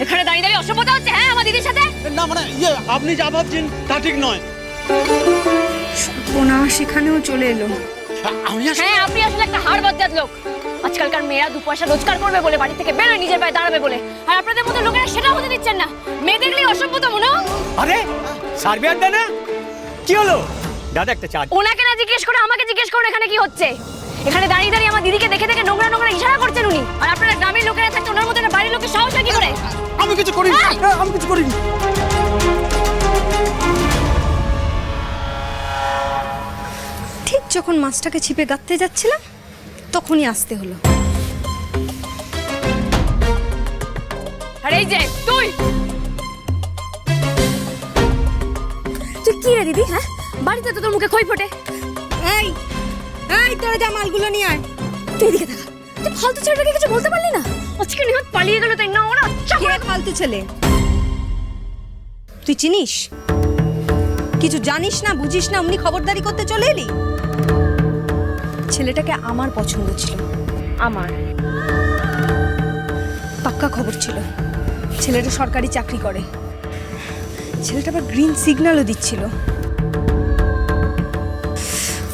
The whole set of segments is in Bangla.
এখানে দাঁড়িয়ে দাঁড়িয়ে অসভ্যতা হচ্ছে হ্যাঁ আমার দিদির সাথে? না মানে আপনি যা ভাবছেন তা ঠিক নয়। ওনা সেখানেও চলে এলো। হ্যাঁ আপনি আসলে একটা হাড় বজ্জাত লোক। আজকালকার মেয়েরা 2 পয়সা রোজগার করবে বলে বাড়ি থেকে বেরোয় নিজের পায়ে দাঁড়াবে বলে, আর আপনাদের মতো লোকেরা সেটা হতে দিচ্ছেন না। মেয়ে দেখলেই অসভ্যতা মনে হয়। আরে সার্বিয়ান দাদা কি হলো? দাদা একটা চা। ওনাকে না জিজ্ঞেস করে আমাকে জিজ্ঞেস করুন এখানে কি হচ্ছে। এখানে দাঁড়িয়ে দাঁড়িয়ে আমার দিদিকে দেখে দেখে নোংরা নোংরা ইশারা করছেন উনি, আর আপনারা গ্রামের লোকেরা থাকতে ওনার মতো বাড়ির লোকের সাহস হয় কি করে? আমি কিছু করিনি, আমি কিছু করিনি। ঠিক যখন মাছটাকে ছিপে গাঁথতে যাচ্ছিলাম তখনই আসতে হলো। আর এই যে তুই কি রে দিদি? হ্যাঁ বাড়িতে তো তোর মুখে খই ফোটে। এই এই তোরা যা মালগুলো নিয়ে আয়। তুই এদিকে দেখা, তুই ফালতু ছেলেটাকে কিছু বলতে পারলি না? আজকে নিহত পালিয়ে গেল তাই না? ওরা কে ফালতু ছেলে? তুই চিনিস? কিছু জানিস না বুঝিস না অমনি খবরদারি করতে চলে এলি? ছেলেটাকে আমার পছন্দ ছিল, আমার পাক্কা খবর ছিল। ছেলেটা সরকারি চাকরি করে, ছেলেটা আবার গ্রিন সিগন্যালও দিচ্ছিল।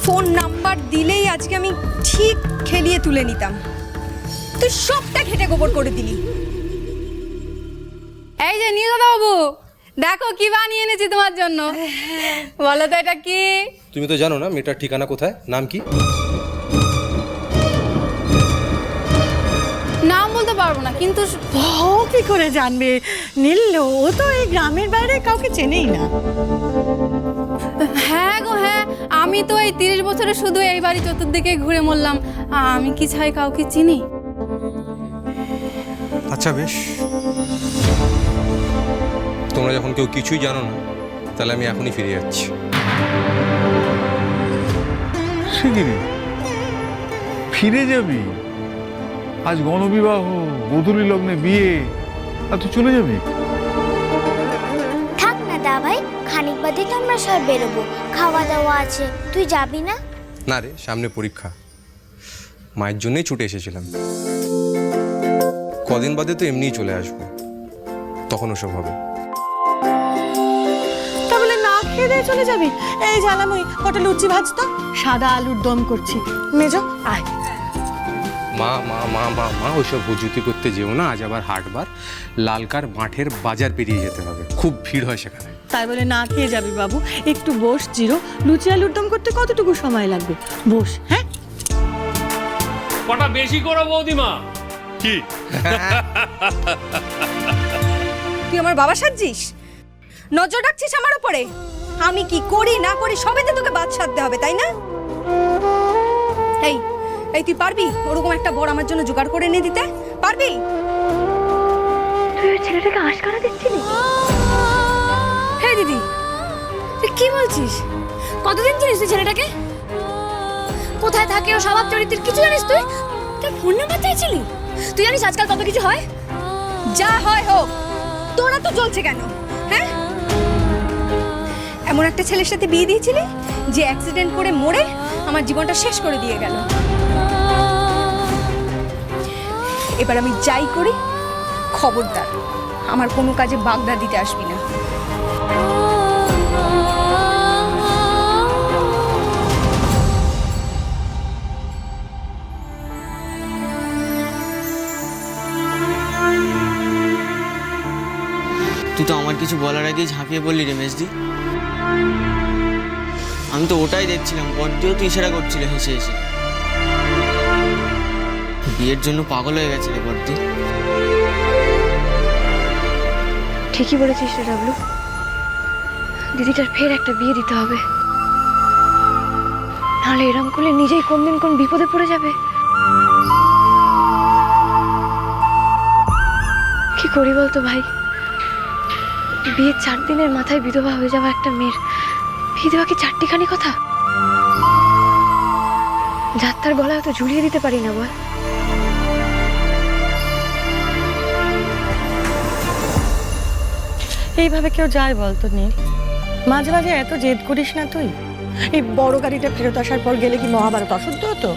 ফোন নাম্বার দিলেই আজকে আমি ঠিক খেলিয়ে তুলে নিতাম। তুই সবটা ঘেটে গোবর করে দিলি। এই যে নীলদা বাবু, দেখো কি বানিয়ে এনেছি তোমার জন্য। বলো তো এটা কি? তুমি তো জানো না মেয়েটার ঠিকানা কোথায়, নাম কি? নাম বলতে পারবো না, কিন্তু ও কি করে জানবে? নীল ও তো এই গ্রামের বাইরে কাউকে চেনেই না। হ্যাঁ গো হ্যাঁ, আমি তো এই 30 বছরে শুধু এই বাড়ি চতুর্দিকে ঘুরে মরলাম। আমি কি ছাই কাউকে চিনি? আচ্ছা বেশ, তোমরা যখন কেউ কিছুই জানো না তাহলে আমি এখনই ফিরে যাচ্ছি। শিগগিরি ফিরে যাবি? আজ গণবিবাহ, গোধূলি লগ্নে বিয়ে, আর তুই চলে যাবি? থাক না দা ভাই, খানিক বাদে তো আমরা সব বেরোবো, খাওয়া দাওয়া আছে, তুই যাবি না? না রে, সামনে পরীক্ষা, মায়ের জন্যই ছুটে এসেছিলাম। কদিন বাদে তো এমনিই চলে আসবো, তখন ওসব হবে। তা বলে না খেয়ে দিয়ে চলে যাবি? এই ঝালামুই কটা লুচি ভাজতো, সাদা আলুর দম করছি। মেজো আয়। মা মা মা মা মা ওইসব হুজুতি করতে যেও না, আজ আবার হাটবার, লালকার মাঠের বাজার পেরিয়ে যেতে হবে, খুব ভিড় হয় সেখানে। তাই বলে না খেয়ে যাবি বাবু? একটু বস জিরো, লুচি আলুর দম করতে কতটুকু সময় লাগবে? বস। হ্যাঁ কটা বেশি করো বৌদিমা। কি তুই আমার বাবা সাজছিস? নজর রাখছিস আমার উপরে? আমি কি করি না করি সবেতে তোকে বাদ সাধতে হবে তাই না? এই এই তুই পারবি ওরকম একটা বর আমার জন্য জোগাড় করে এনে দিতে? পারবি? তুই ওই ছেলেটাকে আশকারা দিচ্ছিলি? হ্যাঁ দিদি তুই কি বলছিস? কতদিন চিনিস তুই ছেলেটাকে? কোথায় থাকে ও, স্বভাব চরিত্রের কিছু জানিস তুই? তোর ফোন নাম্বার চাইছিলি? তুই জানিস আজকাল কত কিছু হয়? যা হয় হোক, তোরা তো জ্বলছে কেন? হ্যাঁ এমন একটা ছেলের সাথে বিয়ে দিয়েছিলি যে অ্যাক্সিডেন্ট করে মরে আমার জীবনটা শেষ করে দিয়ে গেল। এবার আমি যাই করি খবরদার আমার কোনো কাজে বাগদা দিতে আসবি না। তুই তো আমার কিছু বলার আগেই ঝাঁপিয়ে পড়লি রে মেজদি। আমি তো ওটাই দেখছিলাম, বড্ডিও তো ইশারা করছিল হেসে হেসে। বিয়ের জন্য পাগল হয়ে গেছে রে বড্ডি। ঠিকই বলেছিস রে ডাবলু, দিদিটার ফের একটা বিয়ে দিতে হবে, নাহলে এরম করলে নিজেই কোন দিন কোন বিপদে পড়ে যাবে। কি করি বলতো ভাই? বিয়ের 4 দিনের মাথায় বিধবা হয়ে যাওয়া একটা মেয়ের বিধবা কি 4টিখানি কথা? যাত্রার গলায় তো ঝুলিয়ে দিতে পারি না বল। এইভাবে কেউ যায় বলতো নীল? মাঝে মাঝে এত জেদ করিস না তুই। এই বড় গাড়িটা ফেরত আসার পর গেলে কি মহাভারত অশুদ্ধ হতো?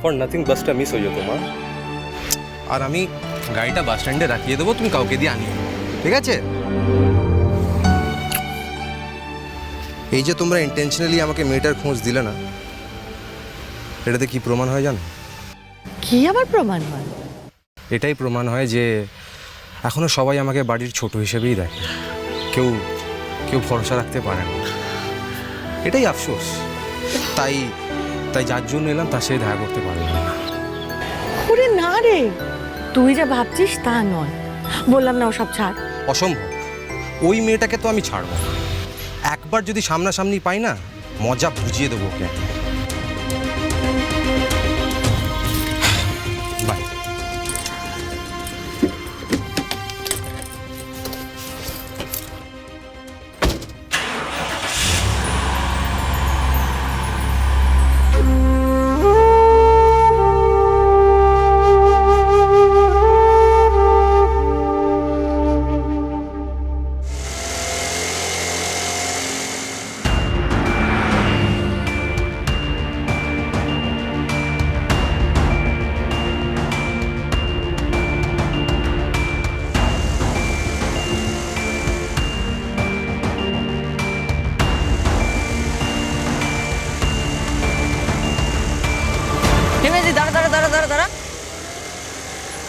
ফর নাথিং বাসটা মিস হয়ে যেত মা। আর আমি গাড়িটা বাস স্ট্যান্ডে রাখিয়ে দেবো, তুমি কাউকে দিয়ে আনিয়ে নেবে, ঠিক আছে? এই যে তোমরা ইন্টেনশনালি আমাকে মেয়েটার খোঁজ দিলে না, এটাতে কি প্রমাণ হয় জানো? কি আবার প্রমাণ হয়? এটাই প্রমাণ হয় যে এখনো সবাই আমাকে বাড়ির ছোট হিসেবেই দেখে, কেউ কেউ ভরসা রাখতে পারে না। এটাই আফসোস। তাই তাই যার জন্য এলাম তার সাথে দেখা করতে পারলাম না। ওরে না রে, তুই যা ভাবছিস তা নয়, বললাম না ওসব ছাড়। অসম্ভব, ওই মেয়েটাকে তো আমি ছাড়বো না। একবার যদি সামনাসামনি পাই না, মজা বুঝিয়ে দেবো ওকে। বাই। হেমেদি, দাঁড়া দাঁড়া দাঁড়া দাঁড়া দাঁড়া।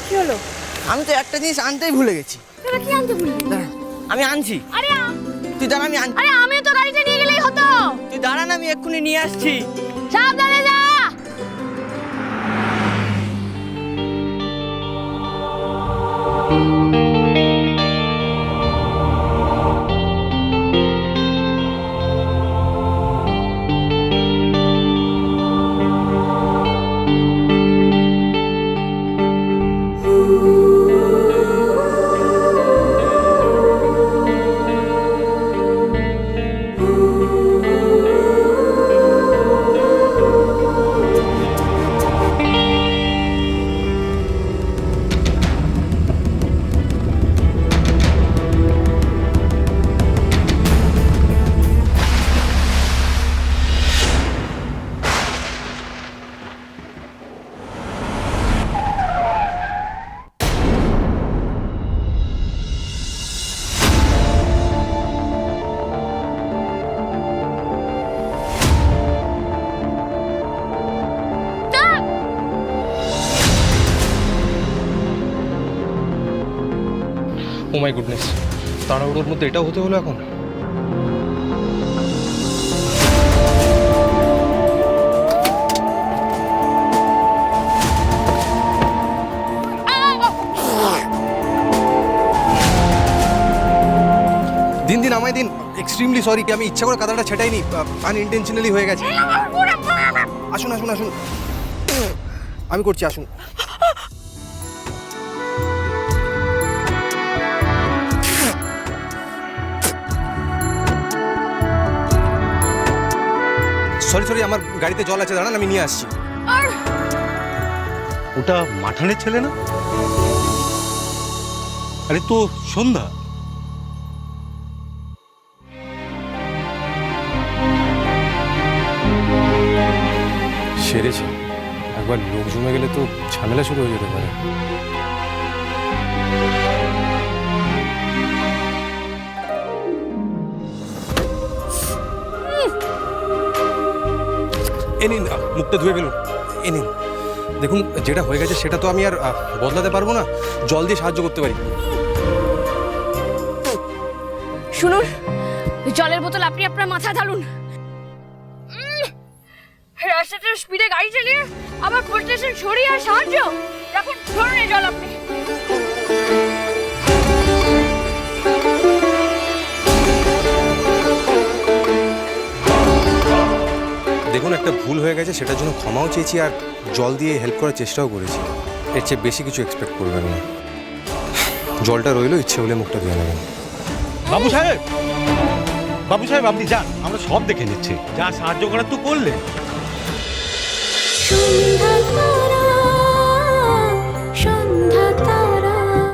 কি হলো? আমি তো একটা জিনিস আনতেই ভুলে গেছি। তোরা কি আনতে ভুললি? দাঁড়া, আমি আনছি। আরে তুই দাঁড়া, আমি আনছি। আরে আমিও তো গাড়িটা নিয়ে গেলেই হতো। তুই দাঁড়া না, আমি এক্ষুনি নিয়ে আসছি। সাবধানে যা। ও মাই গুডনেস, তাড়াহুড়োর মধ্যে এটাও হতে হলো এখন। দিন দিন আমায় দিন, এক্সট্রিমলি সরি, আমি ইচ্ছা করে কাদাটা ছেটাইনি, আনইনটেনশনালি হয়ে গেছে। আসুন আসুন আসুন, আমি করছি, আসুন। সরি সরি, আমার গাড়িতে জল আছে, দাঁড়ান আমি নিয়ে আসছি। ওটা মাঠানের ছেলে না? আরে তো সন্ধ্যা। সেরেছে, একবার লোক জমে গেলে তো ঝামেলা শুরু হয়ে যেতে পারে। এ নিন, মুখটা ধুয়ে ফেলুন, এ নিন। দেখুন, যেটা হয়ে গেছে সেটা তো আমি আর বদলাতে পারবো না, জল দিয়ে সাহায্য করতে পারি। শুনুন, জলের বোতল আপনি আপনার মাথায় ঢালুন। রাস্তাতে স্পিডে গাড়ি চালিয়ে আবার পুলিশ স্টেশন ছড়িয়ে আর সাহায্য রাখুন, ধরুন এই জল আপনি। দেখুন, একটা ভুল হয়ে গেছে, সেটার জন্য ক্ষমাও চেয়েছি আর জল দিয়ে হেল্প করার চেষ্টাও করেছি। এর চেয়ে বেশি কিছু এক্সপেক্ট করবেন না। জলটা রইলো, ইচ্ছে হলে মুখটা ধুয়ে নেবেন। বাবু সাহেব, বাবু সাহেব আপনি যান, আমরা সব দেখে নিচ্ছি। যা সাহায্য করার তো করলে।